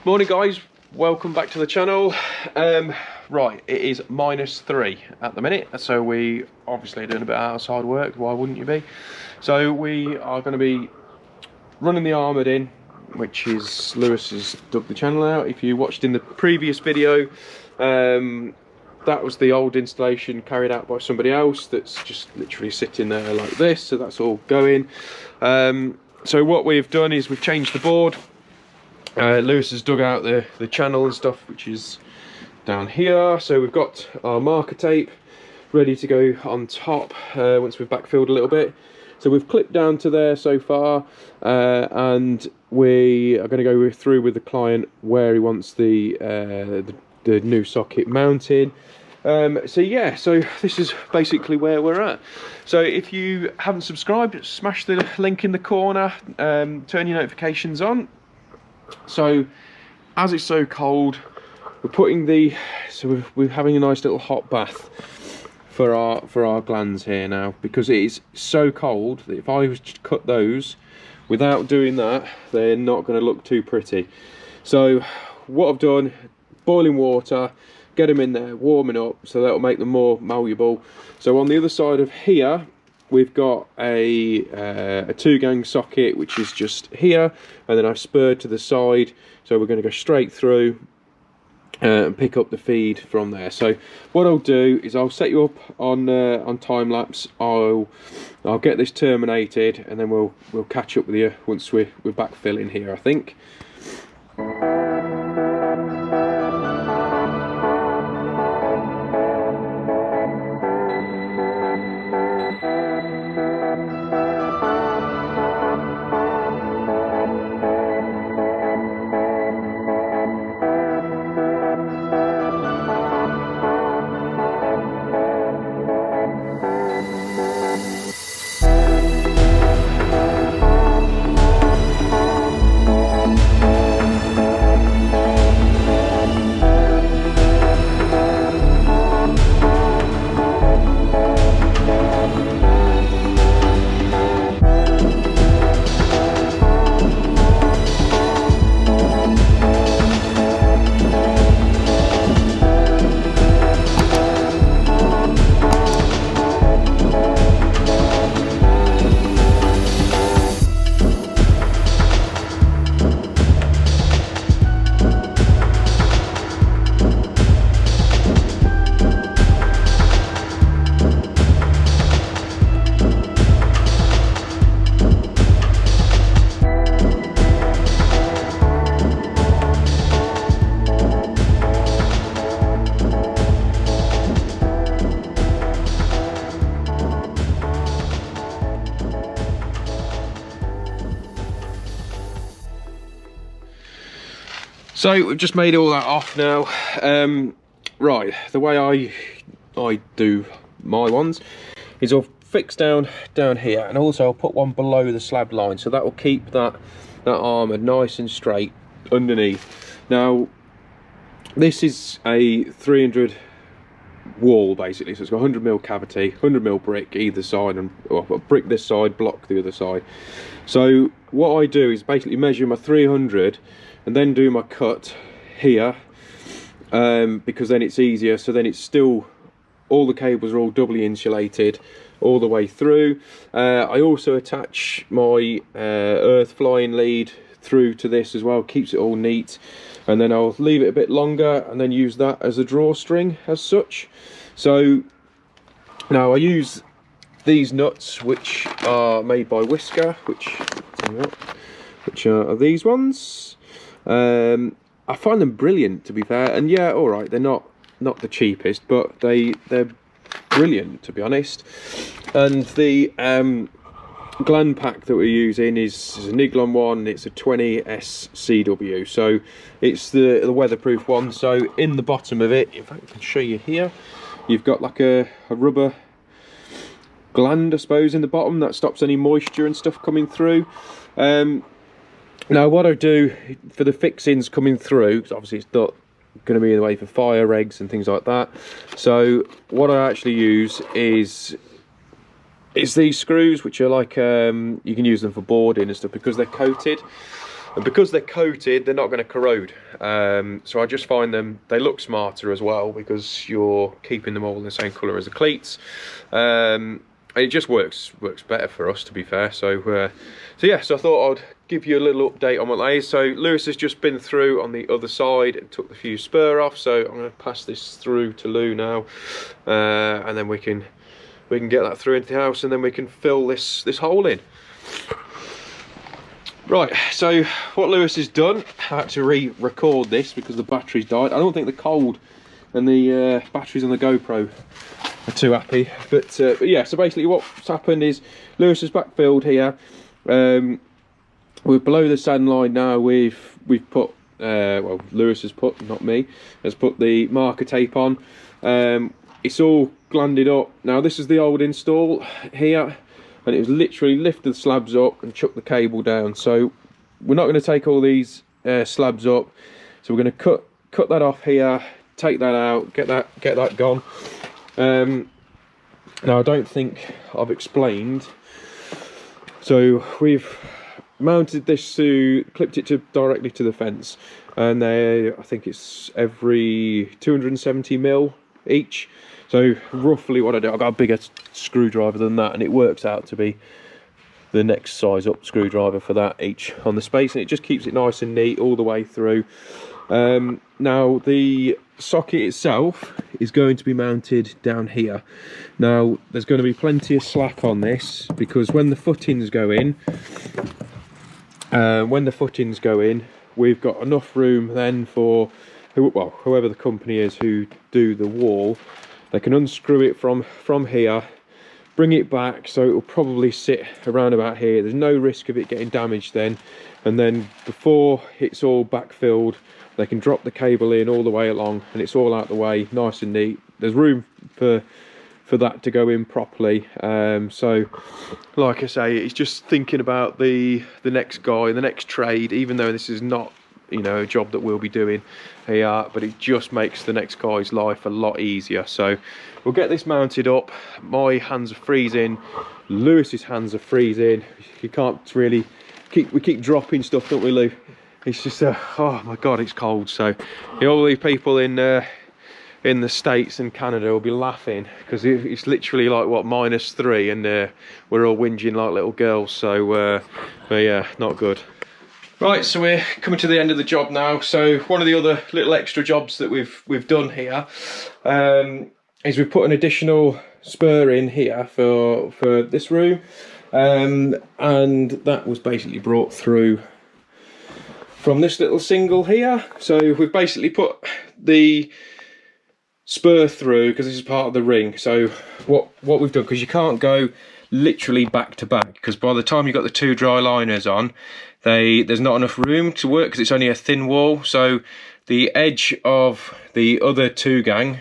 Morning guys, welcome back to the channel. Right, it is -3 at the minute, so we obviously doing a bit of outside work. Why wouldn't you be? So we are going to be running the Armoured in, which is Lewis has dug the channel out. If you watched in the previous video, that was the old installation carried out by somebody else that's just literally sitting there like this, so that's all going. So what we've done is we've changed the board. Lewis has dug out the channel and stuff, which is down here. So we've got our marker tape ready to go on top once we've backfilled a little bit. So we've clipped down to there so far, and we are going to go through with the client where he wants the new socket mounted. So yeah, so this is basically where we're at. So if you haven't subscribed, smash the link in the corner, turn your notifications on. So as it's so cold, we're putting we're having a nice little hot bath for our glands here now, because it is so cold that if I was to cut those without doing that, they're not going to look too pretty. So what I've done, boiling water, get them in there warming up, so that'll make them more malleable. So on the other side of here we've got a 2-gang socket, which is just here, and then I've spurred to the side, so we're going to go straight through and pick up the feed from there. So what I'll do is I'll set you up on time lapse. I'll get this terminated, and then we'll catch up with you once we're backfilling here, I think. So we've just made all that off now. Right, the way I do my ones is I'll fix down here, and also I'll put one below the slab line, so that will keep that Armoured nice and straight underneath. Now this is a 300 wall basically, so it's got 100mm cavity, 100mm brick either side, and brick this side, block the other side. So what I do is basically measure my 300 and then do my cut here, because then it's easier. So then it's still, all the cables are all doubly insulated all the way through. I also attach my earth flying lead through to this as well, keeps it all neat, and then I'll leave it a bit longer and then use that as a drawstring as such. So now I use these nuts, which are made by Whisker, which are these ones. I find them brilliant, to be fair, and yeah, all right, they're not the cheapest, but they're brilliant, to be honest. And the gland pack that we're using is a Niglon one. It's a 20S CW, so it's the weatherproof one. So in the bottom of it, if I can show you here, you've got like a rubber gland, I suppose, in the bottom that stops any moisture and stuff coming through. Now what I do for the fixings coming through, because obviously it's not going to be in the way for fire eggs and things like that, so what I actually use is these screws, which are like, you can use them for boarding and stuff because they're coated. and because they're coated, they're not going to corrode. So I just find them, they look smarter as well, because you're keeping them all in the same colour as the cleats. And it just works better for us, to be fair. So yeah, so I thought I'd give you a little update on what that is. So Lewis has just been through on the other side and took the fuse spur off, so I'm going to pass this through to Lou now, and then we can get that through into the house, and then we can fill this hole in. Right, so what Lewis has done, I had to re-record this because the batteries died. I don't think the cold and the batteries on the GoPro are too happy, but yeah, so basically what's happened is Lewis has backfilled here. We're below the sand line now. We've put well, Lewis has put, not me, has put the marker tape on. It's all glanded up. Now this is the old install here, and it was literally lifted the slabs up and chuck the cable down. So we're not going to take all these slabs up, so we're going to cut that off here, take that out, get that gone. Now I don't think I've explained, so we've mounted this clipped it directly to the fence, and I think it's every 270 mil each. So roughly what I do, I've got a bigger screwdriver than that, and it works out to be the next size up screwdriver for that each on the space, and it just keeps it nice and neat all the way through. Now the socket itself is going to be mounted down here. Now there's going to be plenty of slack on this, because when the footings go in, we've got enough room then for whoever the company is who do the wall. They can unscrew it from here, bring it back, so it will probably sit around about here. There's no risk of it getting damaged then, and then before it's all backfilled, they can drop the cable in all the way along, and it's all out the way, nice and neat. There's room for that to go in properly. So like I say, it's just thinking about the next guy, the next trade, even though this is not, you know, a job that we'll be doing here, but it just makes the next guy's life a lot easier. So we'll get this mounted up. My hands are freezing, Lewis's hands are freezing. You can't really we keep dropping stuff, don't we, Lou? It's just oh my god, it's cold. So all these people in the States and Canada will be laughing, because it's literally like, what, -3, and we're all whinging like little girls. So but yeah, not good. Right, so we're coming to the end of the job now. So one of the other little extra jobs that we've done here is we've put an additional spur in here for this room, and that was basically brought through from this little single here. So we've basically put the spur through, because this is part of the ring. So what we've done, because you can't go literally back to back, because by the time you've got the two dry liners on, there's not enough room to work, because it's only a thin wall. So the edge of the other two gang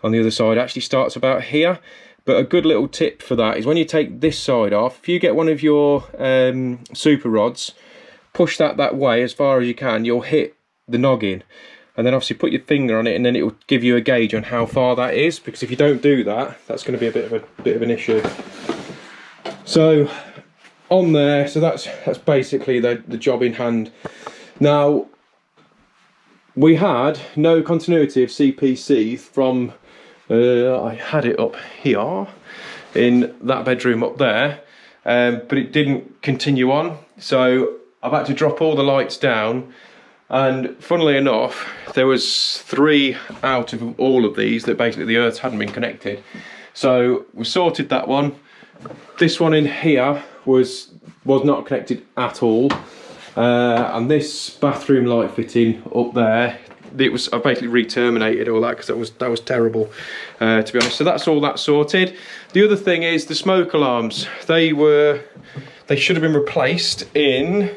on the other side actually starts about here. But a good little tip for that is when you take this side off, if you get one of your super rods, push that way as far as you can, you'll hit the noggin, and then obviously put your finger on it, and then it will give you a gauge on how far that is, because if you don't do that, that's going to be a bit of an issue. So on there, so that's basically the job in hand. Now we had no continuity of CPC from I had it up here in that bedroom up there, but it didn't continue on, so I've had to drop all the lights down. And funnily enough, there was 3 out of all of these that basically the earths hadn't been connected. So we sorted that one. This one in here was not connected at all, and this bathroom light fitting up there, I basically re-terminated all that, because that was terrible, to be honest. So that's all that sorted. The other thing is the smoke alarms. They should have been replaced in,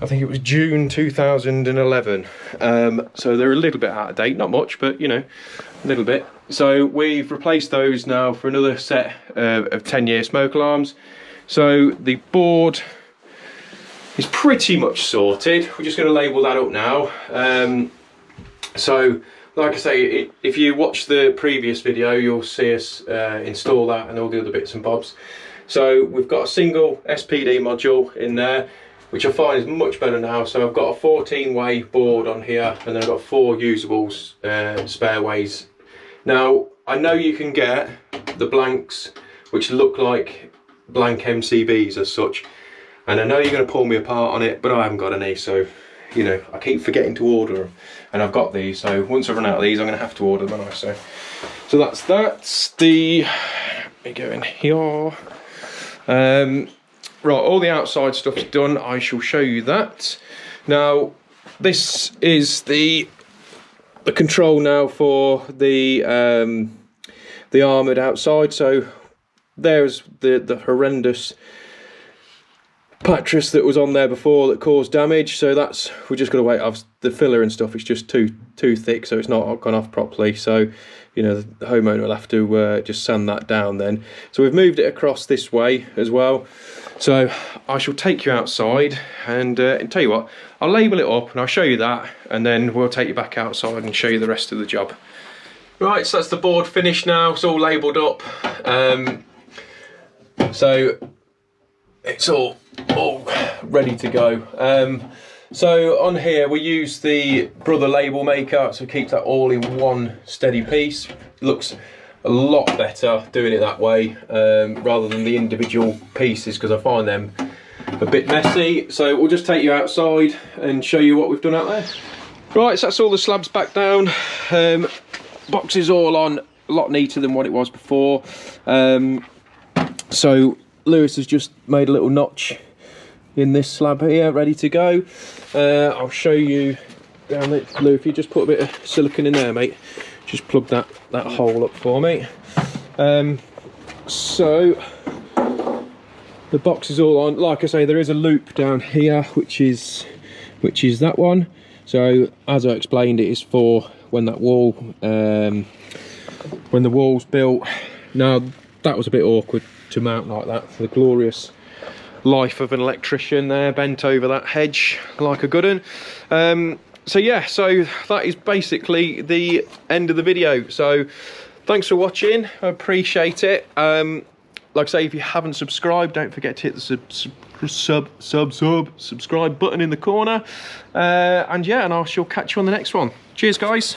I think it was June 2011. So they're a little bit out of date, not much, but you know, a little bit. So we've replaced those now for another set of 10-year smoke alarms. So the board is pretty much sorted. We're just going to label that up now. So like I say, if you watch the previous video, you'll see us install that and all the other bits and bobs. So we've got a single SPD module in there. which I find is much better now. So I've got a 14-way board on here, and then I've got 4 usable spare ways. Now, I know you can get the blanks, which look like blank MCBs as such, and I know you're going to pull me apart on it, but I haven't got any, so, you know, I keep forgetting to order them, and I've got these, so once I run out of these, I'm going to have to order them, so that's the, let me go in here. Right, all the outside stuff's done. I shall show you that. Now, this is the control now for the Armoured outside. So there's the horrendous mattress that was on there before that caused damage. So that's, we're just going to wait off the filler and stuff. It's just too thick, so it's not gone off properly. So, you know, the homeowner will have to just sand that down then. So we've moved it across this way as well. So I shall take you outside and tell you what, I'll label it up and I'll show you that, and then we'll take you back outside and show you the rest of the job. Right, so that's the board finished now. It's all labelled up. So it's all ready to go. So on here we use the Brother label maker, so keep that all in one steady piece. It looks a lot better doing it that way rather than the individual pieces, because I find them a bit messy. So we'll just take you outside and show you what we've done out there. Right, so that's all the slabs back down. Boxes all on, a lot neater than what it was before. So Lewis has just made a little notch in this slab here, ready to go. I'll show you down there. Lou, if you just put a bit of silicone in there, mate, just plug that hole up for me. So the box is all on. Like I say, there is a loop down here, which is that one. So as I explained, it is for when that wall, when the wall's built. Now that was a bit awkward to mount like that for the glorious life of an electrician there, bent over that hedge like a good one. So yeah, so that is basically the end of the video. So thanks for watching, I appreciate it. Like I say, if you haven't subscribed, don't forget to hit the subscribe button in the corner. And yeah, and I shall catch you on the next one. Cheers, guys.